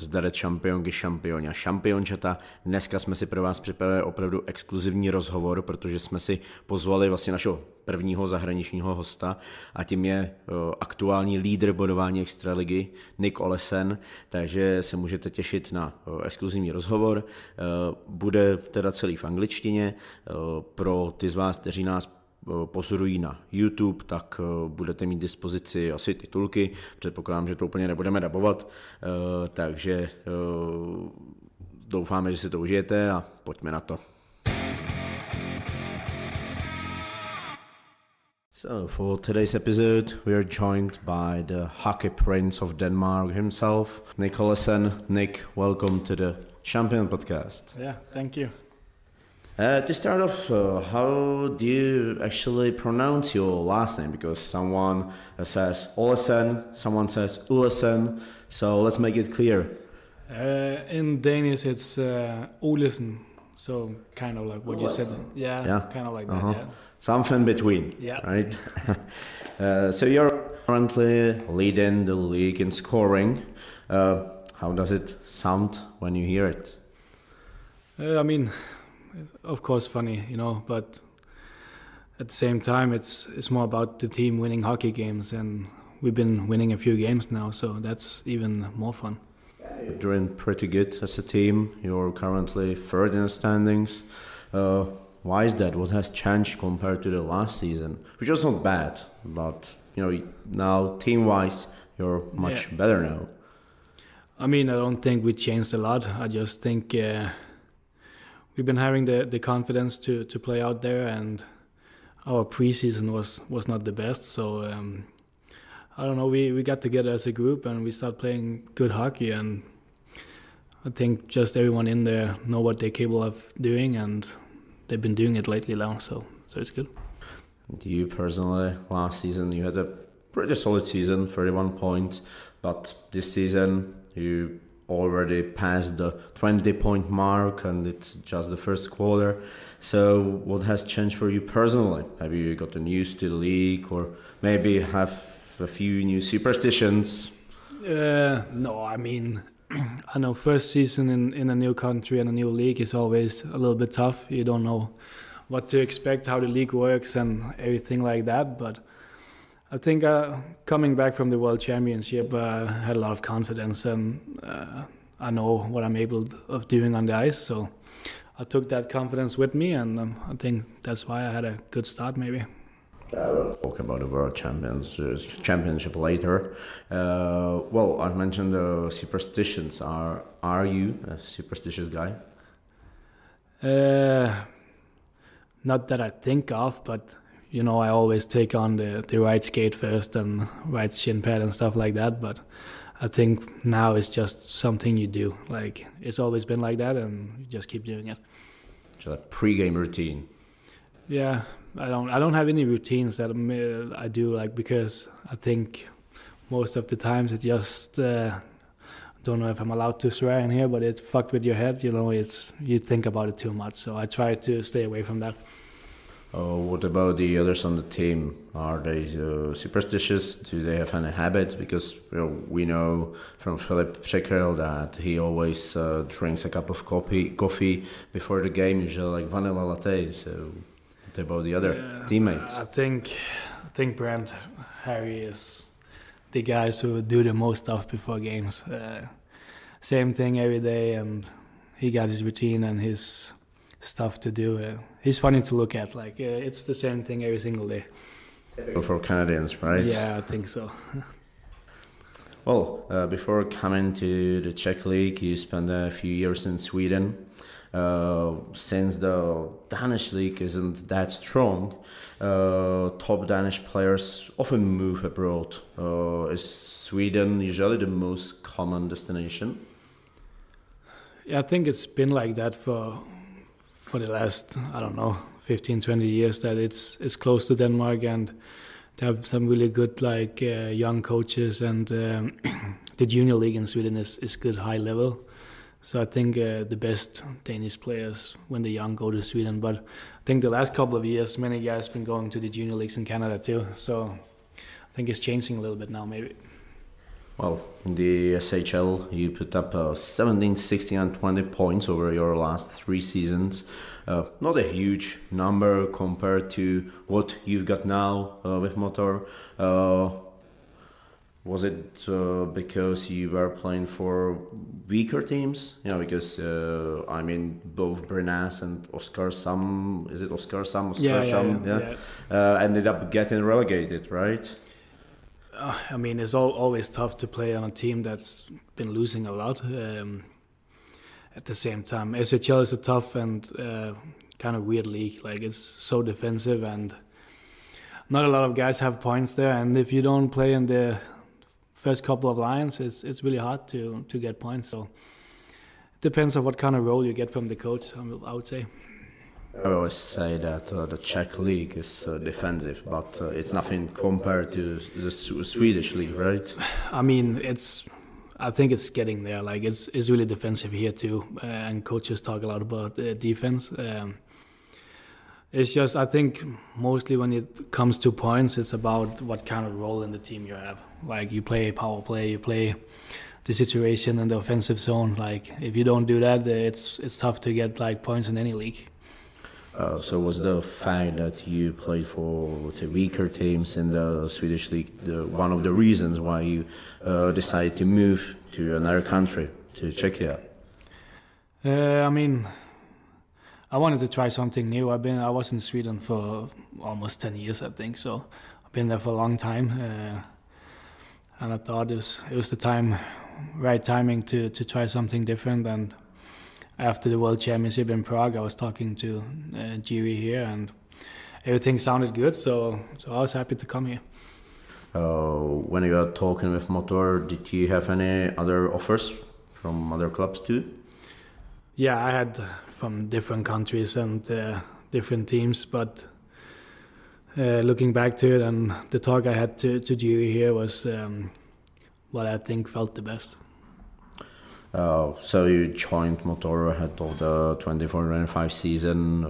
Zdarec šampionky, šampioni a šampiončata. Dneska jsme si pro vás připravili opravdu exkluzivní rozhovor, protože jsme si pozvali vlastně našeho prvního zahraničního hosta a tím je aktuální lídr bodování extraligy Nickem Olesenem, takže se můžete těšit na exkluzivní rozhovor. Bude teda celý v angličtině. Pro ty z vás, kteří nás pozorují na YouTube, tak budete mít dispozici asi titulky. Předpokládám, že to úplně nebudeme dabovat, takže doufáme, že si to užijete a pojďme na to. So for today's episode, we are joined by the hockey prince of Denmark himself, Nickem Olesenem. Nick, welcome to the Champion podcast. Yeah, thank you. To start off, how do you actually pronounce your last name? Because someone says Olesen, someone says Olesen, so let's make it clear. In Danish, it's Olesen, so kind of like what you said. Yeah, kind of like that. Yeah. Something between, right? So you're currently leading the league in scoring. How does it sound when you hear it? I mean, of course funny, but at the same time it's more about the team winning hockey games, and we've been winning a few games now, so that's even more fun. You're doing pretty good as a team. You're currently third in the standings. Why is that? What has changed compared to the last season, which was not bad, but now team-wise you're much better now? I mean, I don't think we changed a lot. I just think we've been having the confidence to play out there, and our preseason was not the best. So I don't know. We got together as a group and we started playing good hockey, and I think just everyone in there know what they're capable of doing, and they've been doing it lately now. So it's good. Do you personally, last season you had a pretty solid season, 31 points, but this season you already passed the 20-point mark and it's just the first quarter. So what has changed for you personally? Have you gotten used to the league, or maybe have a few new superstitions? No, I mean, I know first season in a new country and a new league is always a little bit tough. You don't know what to expect, how the league works and everything like that, but I think coming back from the World Championship, I had a lot of confidence, and I know what I'm able of doing on the ice. So I took that confidence with me, and I think that's why I had a good start, maybe. We'll talk about the World Championship later. Well, I mentioned the superstitions. Are you a superstitious guy? Not that I think of, but I always take on the right skate first and right shin pad and stuff like that. But I think now it's just something you do. Like, it's always been like that, and you just keep doing it. Just a pre-game routine. Yeah, I don't have any routines that I do, like, because I think most of the times it just don't know if I'm allowed to swear in here, but it's fucked with your head. You think about it too much. So I try to stay away from that. What about the others on the team? Are they superstitious? Do they have any habits? Because we know from Philip Překryl that he always drinks a cup of coffee before the game, usually like vanilla latte. So what about the other teammates? I think Brent, Harry is the guys who do the most stuff before games. Same thing every day, and he got his routine and his stuff to do. He's funny to look at. Like, it's the same thing every single day. For Canadians, right? Yeah, I think so. Well, before coming to the Czech League, you spent a few years in Sweden. Since the Danish league isn't that strong, top Danish players often move abroad. Is Sweden usually the most common destination? Yeah, I think it's been like that for the last, 15, 20 years, that it's close to Denmark, and they have some really good young coaches, and the junior league in Sweden is good, high level. So I think the best Danish players when they're young go to Sweden, but I think the last couple of years many guys been going to the junior leagues in Canada too, so I think it's changing a little bit now maybe. Well, in the SHL, you put up 17, 16, and 20 points over your last 3 seasons. Not a huge number compared to what you've got now with Motor. Was it because you were playing for weaker teams? You know, because I mean, both Brenas and Oskar Sam, is it Oskar Sam? Oskar Sam, ended up getting relegated, right? I mean, it's always tough to play on a team that's been losing a lot. At the same time, SHL is a tough and kind of weird league. Like, it's so defensive, and not a lot of guys have points there. And if you don't play in the first couple of lines, it's really hard to get points. So it depends on what kind of role you get from the coach, I would say. I always say that the Czech league is defensive, but it's nothing compared to the Swedish league, right? I mean, I think it's getting there. Like, it's really defensive here too, and coaches talk a lot about defense. It's just, I think mostly when it comes to points, it's about what kind of role in the team you have. Like, you play power play, you play the situation in the offensive zone. Like, if you don't do that, it's tough to get like points in any league. So was the fact that you played for, let's say, weaker teams in the Swedish league one of the reasons why you decided to move to another country, to Czechia? I mean, I wanted to try something new. I was in Sweden for almost 10 years, I think. So I've been there for a long time, and I thought it was the right timing to try something different. And after the World Championship in Prague, I was talking to Jiri here, and everything sounded good. So I was happy to come here. When you were talking with Motor, did you have any other offers from other clubs too? Yeah, I had from different countries and different teams, but looking back to it, and the talk I had to Jiri here was what I think felt the best. So you joined Motoru ahead of the 24-25 season.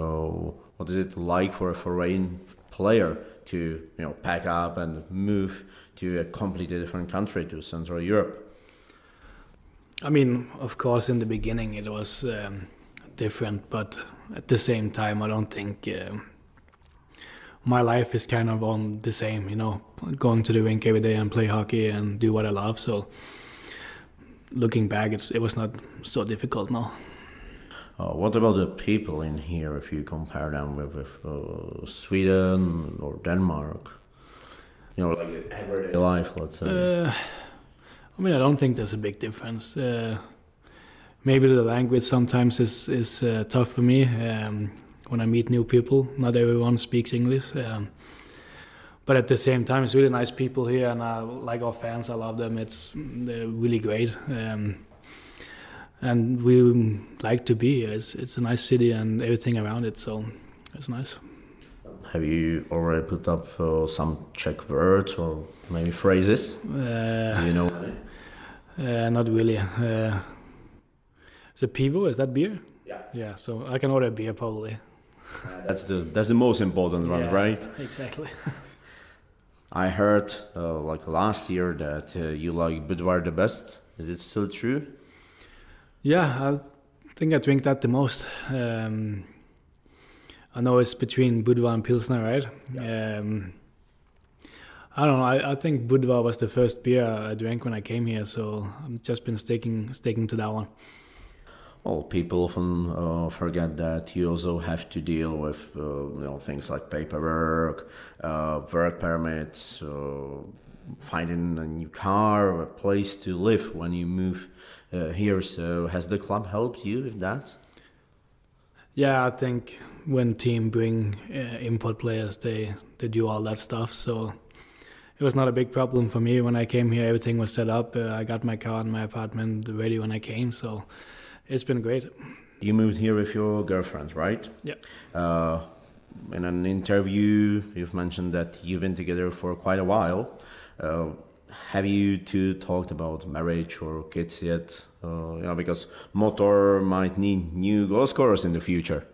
What is it like for a foreign player to pack up and move to a completely different country, to Central Europe? I mean, of course, in the beginning it was different, but at the same time, I don't think my life is kind of on the same. Going to the rink every day and play hockey and do what I love. So looking back, it was not so difficult now. What about the people in here, if you compare them with Sweden or Denmark? Like everyday life, let's say. I mean, I don't think there's a big difference. Maybe the language sometimes is tough for me when I meet new people. Not everyone speaks English. But at the same time, it's really nice people here, and I like our fans. I love them. They're really great, and we like to be here. It's a nice city and everything around it, so it's nice. Have you already put up some Czech words or maybe phrases? Do you know any? Not really. Is it pivo? Is that beer? Yeah. Yeah. So I can order a beer probably. That's the most important one, right? Exactly. I heard like last year that you like Budvar the best. Is it still true? Yeah, I think I drink that the most. I know it's between Budvar and Pilsner, right? Yeah. I don't know. I think Budvar was the first beer I drank when I came here, so I've just been sticking to that one. Well, people often forget that you also have to deal with things like paperwork, work permits, finding a new car, or a place to live when you move here. So has the club helped you with that? Yeah, I think when team bring import players, they do all that stuff. So it was not a big problem for me when I came here. Everything was set up. I got my car and my apartment ready when I came. So it's been great. You moved here with your girlfriend, right? Yeah. In an interview, you've mentioned that you've been together for quite a while. Have you two talked about marriage or kids yet? Because Motor might need new goal scorers in the future.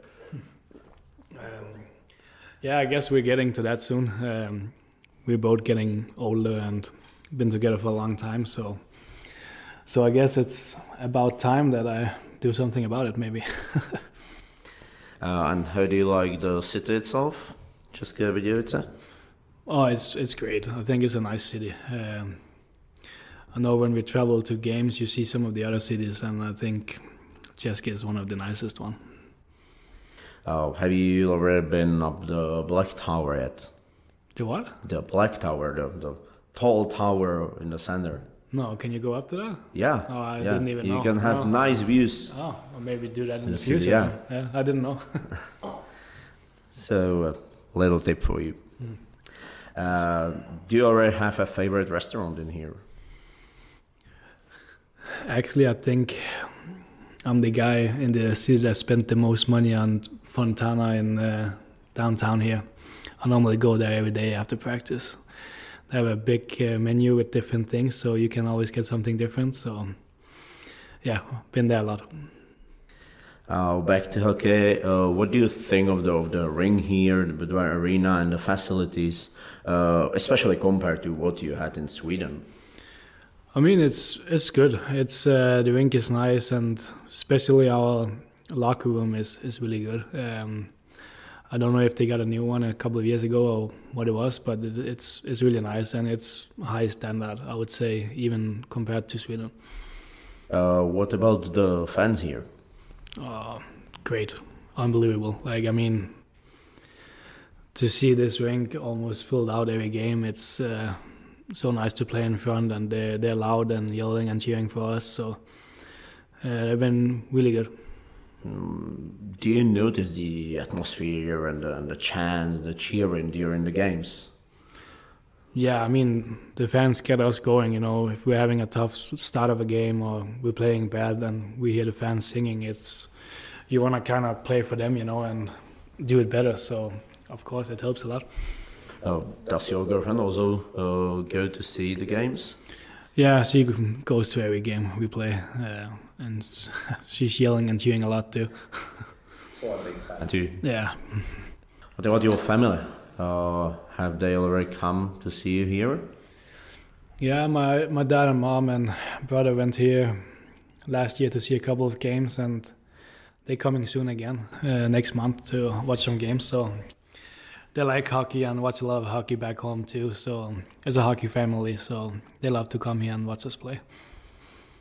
Yeah, I guess we're getting to that soon. We're both getting older and been together for a long time, so So I guess it's about time that I do something about it, maybe. And how do you like the city itself? České Budějovice? Oh, it's great. I think it's a nice city. I know when we travel to games, you see some of the other cities, and I think České is one of the nicest one. Have you already been up the Black Tower yet? The what? The Black Tower, the tall tower in the center. No, can you go up to that? Yeah. Oh, I didn't even know. You can have nice views. Oh, or maybe do that in the city, future. Yeah, I didn't know. So, a little tip for you. Do you already have a favorite restaurant in here? Actually, I think I'm the guy in the city that spent the most money on Fontana in downtown here. I normally go there every day after practice. They have a big menu with different things, so you can always get something different. So, yeah, been there a lot. Back to hockey, what do you think of the ring here, the arena and the facilities, especially compared to what you had in Sweden? I mean, it's good. It's the rink is nice, and especially our locker room is really good. I don't know if they got a new one a couple of years ago or what it was, but it's really nice, and it's high standard, I would say, even compared to Sweden. What about the fans here? Great, unbelievable. Like, I mean, to see this rink almost filled out every game, it's so nice to play in front, and they're loud and yelling and cheering for us. So they've been really good. Do you notice the atmosphere and the chants, the cheering during the games? Yeah, I mean, the fans get us going, you know. If we're having a tough start of a game or we're playing bad and we hear the fans singing, you want to kind of play for them, you know, and do it better. So, of course, it helps a lot. Does your girlfriend also go to see the games? Yeah, she goes to every game we play, and she's yelling and cheering a lot too. So a big fan too. Yeah. What about your family? Have they already come to see you here? Yeah, my dad and mom and brother went here last year to see a couple of games, and they're coming soon again next month to watch some games. So they like hockey and watch a lot of hockey back home too. So it's a hockey family, so they love to come here and watch us play.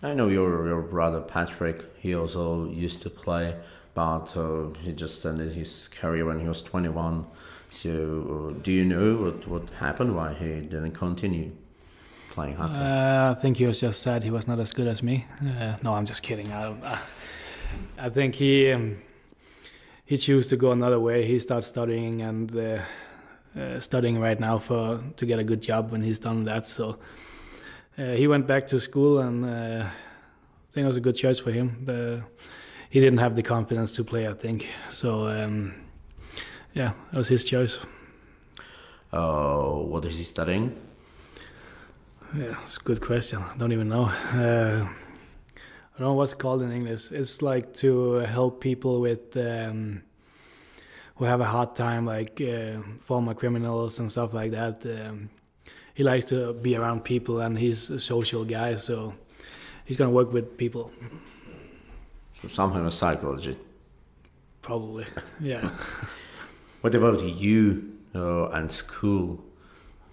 I know your brother Patrick. He also used to play, but he just ended his career when he was 21. So, do you know what happened? Why he didn't continue playing hockey? I think he was just sad he was not as good as me. No, I'm just kidding. I think he chose to go another way. He starts studying and studying right now to get a good job when he's done that. So he went back to school, and I think it was a good choice for him. He didn't have the confidence to play, I think. So. Yeah, that was his choice. What is he studying? Yeah, it's a good question. I don't even know. I don't know what's called in English. It's like to help people with who have a hard time, like former criminals and stuff like that. He likes to be around people, and he's a social guy, so he's gonna work with people. So something with psychology. Probably, yeah. What about you and school?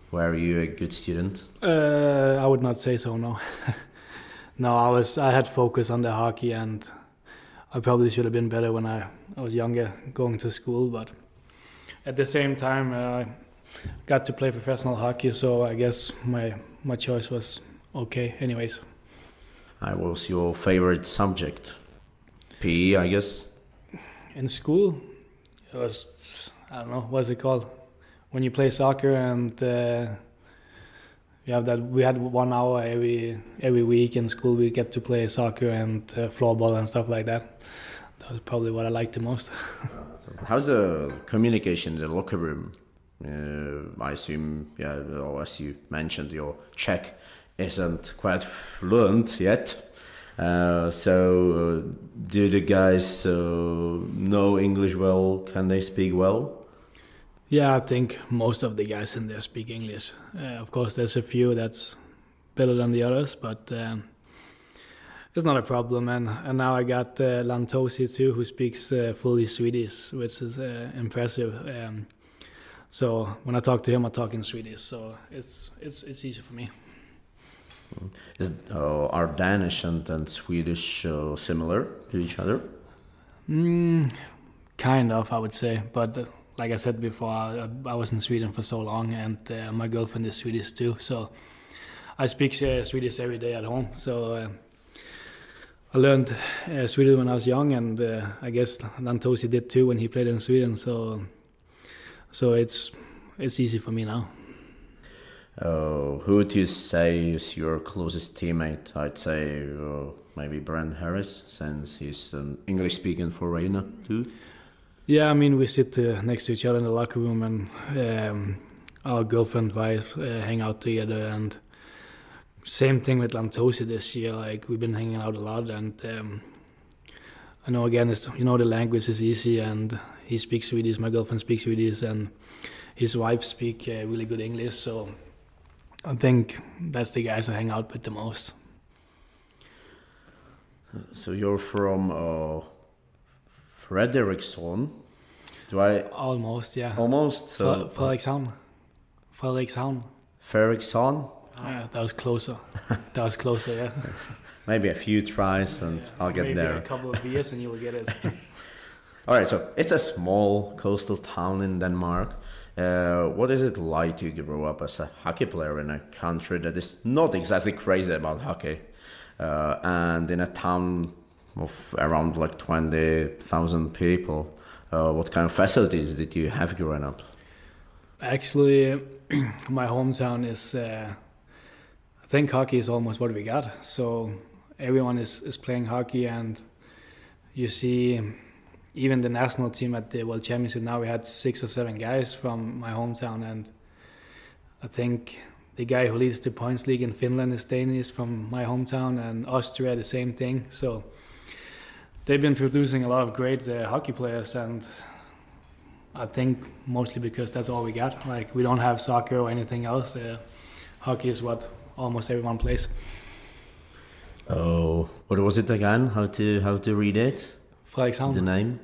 Were you a good student? I would not say so, no. No, I had focus on the hockey, and I probably should have been better when I was younger going to school, but at the same time I got to play professional hockey, so I guess my choice was okay anyways. What was your favorite subject? PE, I guess? In school, it was, I don't know, what's it called? When you play soccer and we had 1 hour every week in school. We get to play soccer and floorball and stuff like that. That was probably what I liked the most. How's the communication in the locker room? I assume, as you mentioned, your Czech isn't quite fluent yet. So do the guys know English well? Can they speak well? Yeah, I think most of the guys in there speak English. Of course, there's a few that's better than the others, but it's not a problem. And now I got Lantosi too, who speaks fully Swedish, which is impressive. So when I talk to him, I talk in Swedish. So it's easy for me. Are Danish and Swedish similar to each other? Kind of, I would say. But like I said before, I was in Sweden for so long, and my girlfriend is Swedish too. So I speak Swedish every day at home. So I learned Swedish when I was young, and I guess Lantosi did too when he played in Sweden. So it's easy for me now. Who would you say is your closest teammate? I'd say maybe Brent Harris, since he's an English-speaking foreigner too. Yeah, I mean, we sit next to each other in the locker room, and our girlfriend wives hang out together. And same thing with Lantosi this year. Like, we've been hanging out a lot, and I know again, the language is easy, and he speaks Swedish. My girlfriend speaks Swedish, and his wife speak really good English. So I think that's the guys I hang out with the most. So you're from Frederiksson? Do I? Almost, yeah. Almost? So, Frederikshavn. Frederiksson? Yeah, that was closer. Yeah. Maybe a few tries and I'll get maybe there. Maybe a couple of years and you'll get it. All right, so it's a small coastal town in Denmark. What is it like to grow up as a hockey player in a country that is not exactly crazy about hockey, and in a town of around like 20,000 people? What kind of facilities did you have growing up? Actually, my hometown is, I think hockey is almost what we got. So everyone is playing hockey, and you see even the national team at the World Championship now, we had 6 or 7 guys from my hometown, and I think the guy who leads the points league in Finland is Danish from my hometown, and Austria the same thing. So they've been producing a lot of great hockey players, and I think mostly because that's all we got. Like, we don't have soccer or anything else. Hockey is what almost everyone plays. Oh, what was it again? How to read it? Frederikshavn. The name?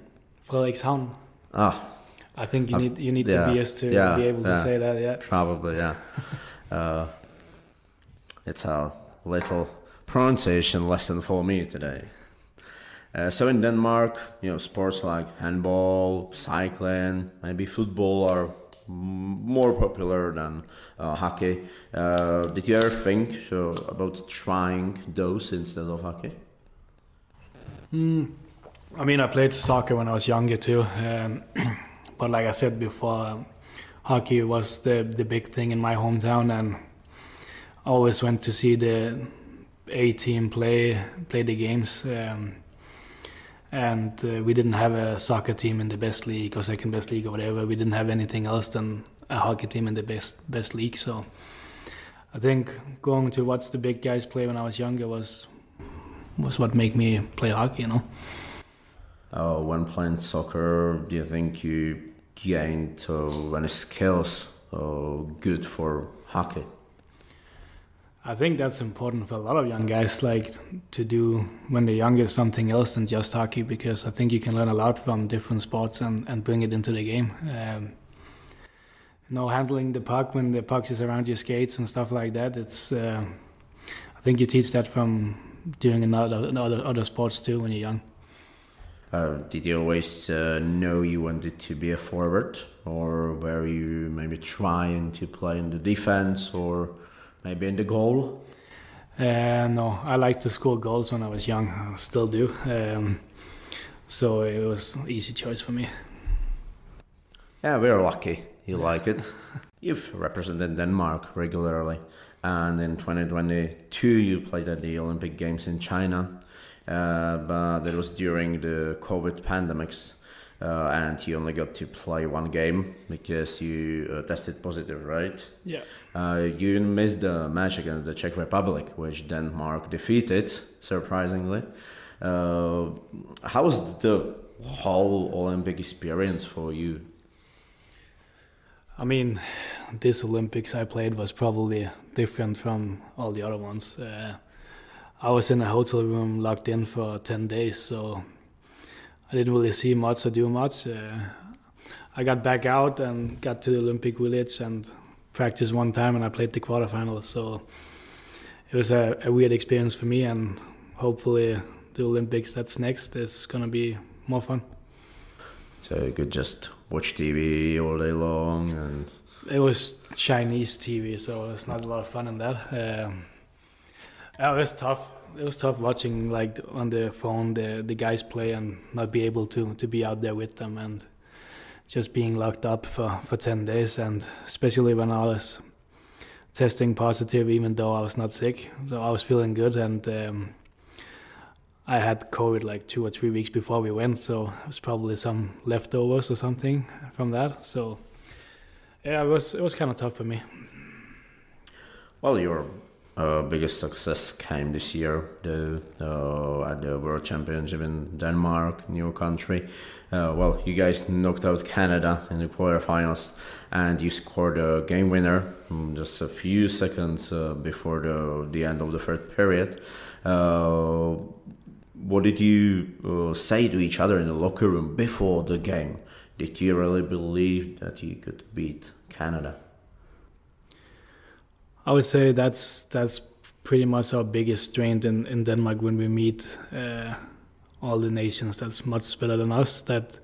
Frederikshavn. Ah. I think you need the BS to be able to say that. Yeah. Probably, yeah. It's a little pronunciation lesson for me today. So in Denmark, sports like handball, cycling, maybe football are more popular than hockey. Did you ever think about trying those instead of hockey? I mean, I played soccer when I was younger too, but like I said before, hockey was the big thing in my hometown, and I always went to see the A team play the games. And we didn't have a soccer team in the best league or second best league or whatever. We didn't have anything else than a hockey team in the best league. So I think going to watch the big guys play when I was younger was what made me play hockey, When playing soccer, do you think you gained any skills good for hockey? I think that's important for a lot of young guys, like to do when they're younger something else than just hockey, because I think you can learn a lot from different sports and bring it into the game. Handling the puck when the puck is around your skates and stuff like that. It's I think you teach that from doing other sports too when you're young. Did you always know you wanted to be a forward, or were you maybe trying to play in the defense or maybe in the goal? No, I liked to score goals when I was young. I still do. So it was an easy choice for me. Yeah, we're lucky. You like it. You've represented Denmark regularly. And in 2022, you played at the Olympic Games in China. But it was during the COVID pandemics. And you only got to play one game because you tested positive, right? Yeah. You missed the match against the Czech Republic, which Denmark defeated, surprisingly. How was the whole Olympic experience for you? I mean, this Olympics I played was probably different from all the other ones. I was in a hotel room locked in for 10 days, so I didn't really see much or do much. I got back out and got to the Olympic Village and practiced one time, and I played the quarterfinals. So it was a weird experience for me, and hopefully the Olympics that's next is going to be more fun. So you could just watch TV all day long? And it was Chinese TV, so it's not a lot of fun in that. It was tough. It was tough watching like on the phone the guys play and not be able to be out there with them, and just being locked up for 10 days, and especially when I was testing positive even though I was not sick. So I was feeling good, and I had COVID like 2 or 3 weeks before we went, so it was probably some leftovers or something from that. So yeah, it was kind of tough for me. Well, your biggest success came this year, though, at the World Championship in Denmark, new country. Well, you guys knocked out Canada in the quarterfinals, and you scored a game winner just a few seconds before the end of the third period. What did you say to each other in the locker room before the game? Did you really believe that you could beat Canada? I would say that's pretty much our biggest strength in Denmark when we meet all the nations that's much better than us, that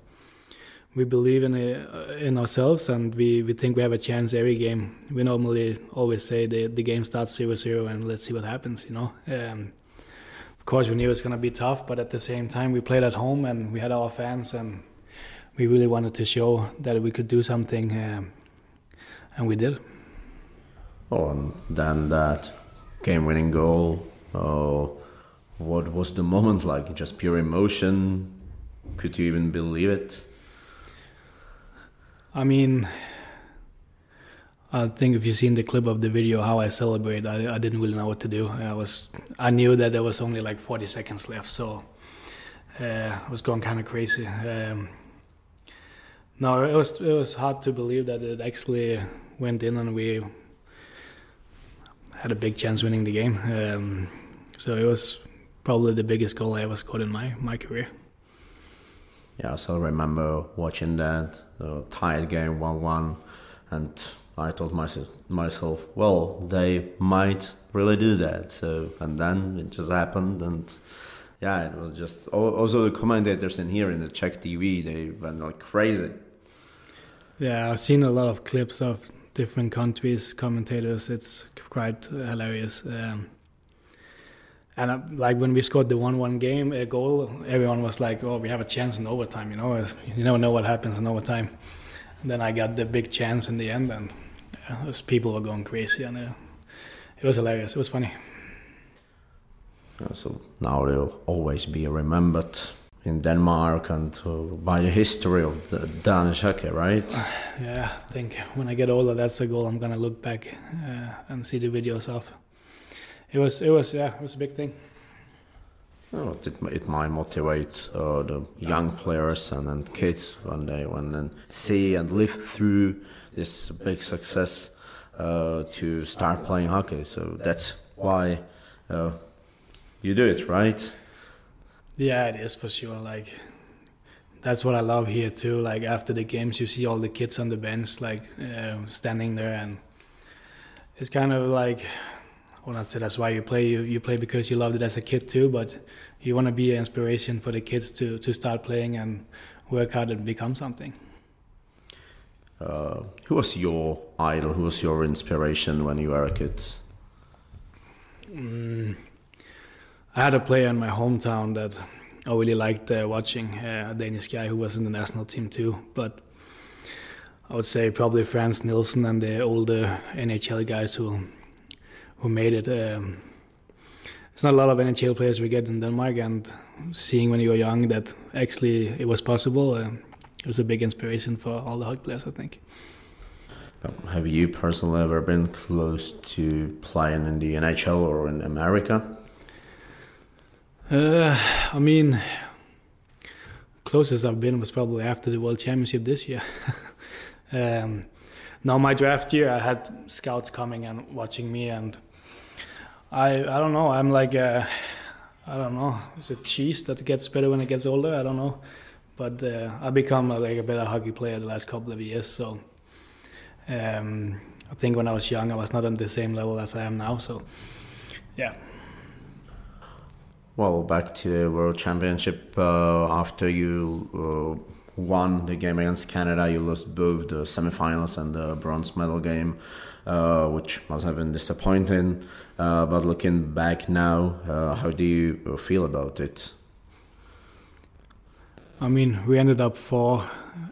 we believe in ourselves, and we think we have a chance every game. We normally always say the game starts 0-0 and let's see what happens, you know. Of course we knew it was going to be tough, but at the same time we played at home and we had our fans, and we really wanted to show that we could do something, and we did. Oh, and then that game-winning goal, what was the moment like? Just pure emotion? Could you even believe it? I mean, I think if you've seen the clip of the video, how I celebrate, I didn't really know what to do. I knew that there was only like 40 seconds left, so I was going kind of crazy. No, it was hard to believe that it actually went in and we had a big chance winning the game. So it was probably the biggest goal I ever scored in my career. Yeah, I still remember watching that tied game 1-1, and I told myself, well, they might really do that. So, and then it just happened, and yeah, it was just also the commentators in here in the Czech TV, they went like crazy. Yeah, I've seen a lot of clips of different countries' commentators. It's quite hilarious. And like when we scored the 1-1 goal, everyone was like, "Oh, we have a chance in overtime." You know, you never know what happens in overtime. And then I got the big chance in the end, and those people were going crazy, and it was hilarious. It was funny. So now they'll always be remembered in Denmark and by the history of the Danish hockey, right? Yeah, I think when I get older, that's the goal I'm gonna look back and see the videos of. It was a big thing. Oh, it might motivate the young players and kids when they see and live through this big success to start playing hockey. So that's why you do it, right? Yeah, it is for sure. Like, that's what I love here too. Like, after the games, you see all the kids on the bench, like standing there, and it's kind of like, well, not say that's why you play. You play because you loved it as a kid too, but you want to be an inspiration for the kids to start playing and work hard and become something. Who was your idol? Who was your inspiration when you were a kid? I had a player in my hometown that I really liked watching, a Danish guy who was in the national team too. But I would say probably Frans Nielsen and the older NHL guys who made it. There's not a lot of NHL players we get in Denmark, and seeing when you were young that actually it was possible, it was a big inspiration for all the hockey players, I think. Have you personally ever been close to playing in the NHL or in America? I mean, closest I've been was probably after the World Championship this year. Now my draft year, I had scouts coming and watching me, and I don't know. I'm like I don't know. Is it cheese that gets better when it gets older? I don't know. But I become like a better hockey player the last couple of years. So I think when I was young, I was not on the same level as I am now. So yeah. Well, back to the World Championship. After you won the game against Canada, you lost both the semifinals and the bronze medal game, which must have been disappointing. But looking back now, how do you feel about it? I mean, we ended up 4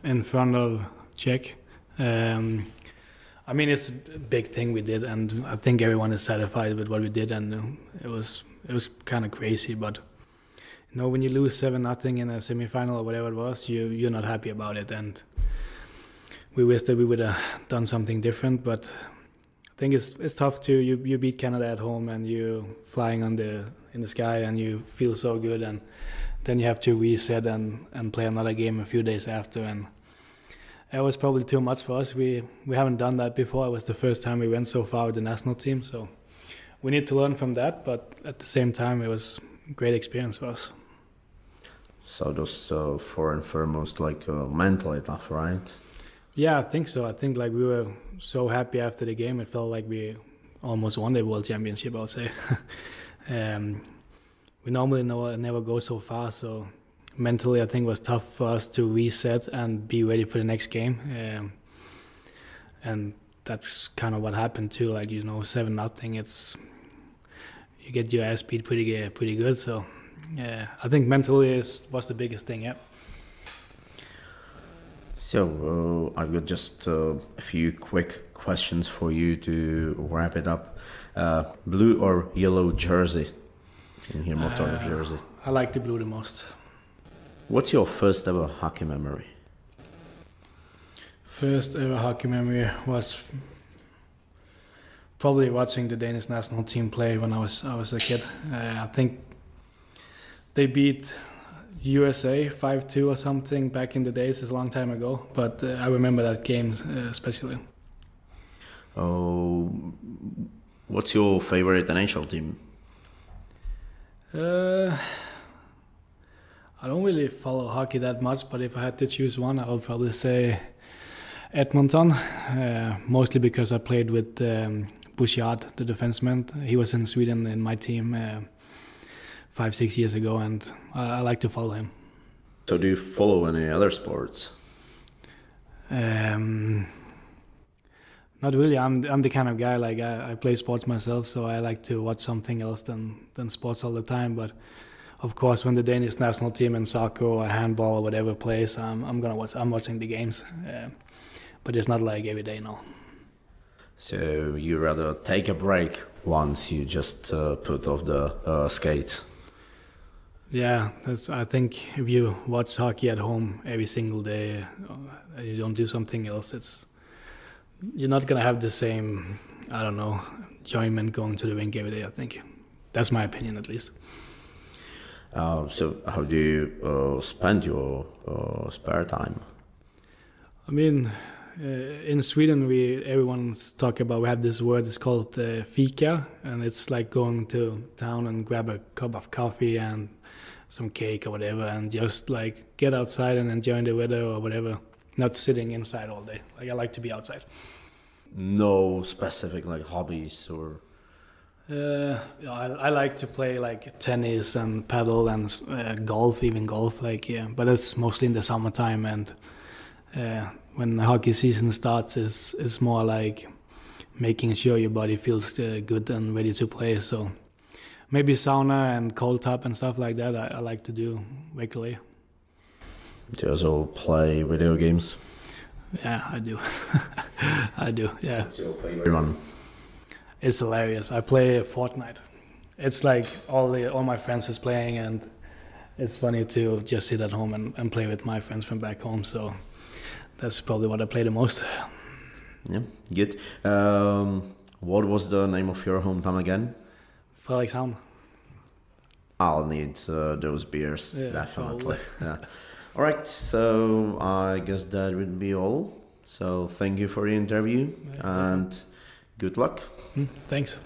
in front of Czech. I mean, it's a big thing we did, and I think everyone is satisfied with what we did, and it was kind of crazy. But you know, when you lose 7-0 in a semifinal or whatever it was, you're not happy about it, and we wish that we would have done something different. But I think it's tough to you beat Canada at home, and you flying in the sky, and you feel so good, and then you have to reset and play another game a few days after, and it was probably too much for us. We haven't done that before. It was the first time we went so far with the national team, so we need to learn from that. But at the same time, it was a great experience for us. So those 4 and foremost, like mentally tough, right? Yeah, I think so. I think like we were so happy after the game. It felt like we almost won the World Championship, I would say. We normally never go so far, so mentally I think it was tough for us to reset and be ready for the next game. And that's kind of what happened too. Like, you know, 7-0, it's you get your ass beat pretty good. So I think mentally was the biggest thing. Yeah. So I've got just a few quick questions for you to wrap it up. Blue or yellow jersey? In here, Motoru jersey. I like the blue the most. What's your first ever hockey memory? First ever hockey memory was probably watching the Danish national team play when I was a kid. I think they beat USA 5-2 or something back in the days. It's a long time ago, but I remember that game especially. Oh, what's your favorite NHL team? I don't really follow hockey that much, but if I had to choose one, I would probably say Edmonton, mostly because I played with Bouchard, the defenseman. He was in Sweden in my team 5-6 years ago, and I like to follow him. So do you follow any other sports? Not really. I'm the kind of guy, like I play sports myself, so I like to watch something else than sports all the time. But of course, when the Danish national team in soccer or handball or whatever plays, I'm watching the games. But it's not like every day, no. So you rather take a break once you just put off the skate? Yeah, I think if you watch hockey at home every single day, you don't do something else, you're not gonna have the same, I don't know, enjoyment going to the rink every day. I think that's my opinion, at least. So how do you spend your spare time? I mean, in Sweden, everyone's talking about, we have this word, it's called fika, and it's like going to town and grab a cup of coffee and some cake or whatever, and just like get outside and enjoy the weather or whatever, not sitting inside all day. Like, I like to be outside. No specific like hobbies or? I like to play like tennis and paddle and golf, like, yeah, but it's mostly in the summertime, and when the hockey season starts, it's more like making sure your body feels good and ready to play. So maybe sauna and cold tub and stuff like that I like to do regularly. Do you also play video games? Yeah, I do. I do, yeah. What's your favorite one? It's hilarious. I play Fortnite. It's like all my friends is playing, and it's funny to just sit at home and play with my friends from back home. So that's probably what I play the most. Yeah, good. What was the name of your hometown again? Frederikshavn. I'll need those beers, yeah, definitely. Yeah. All right, so I guess that would be all. So thank you for the interview, and good luck. Thanks.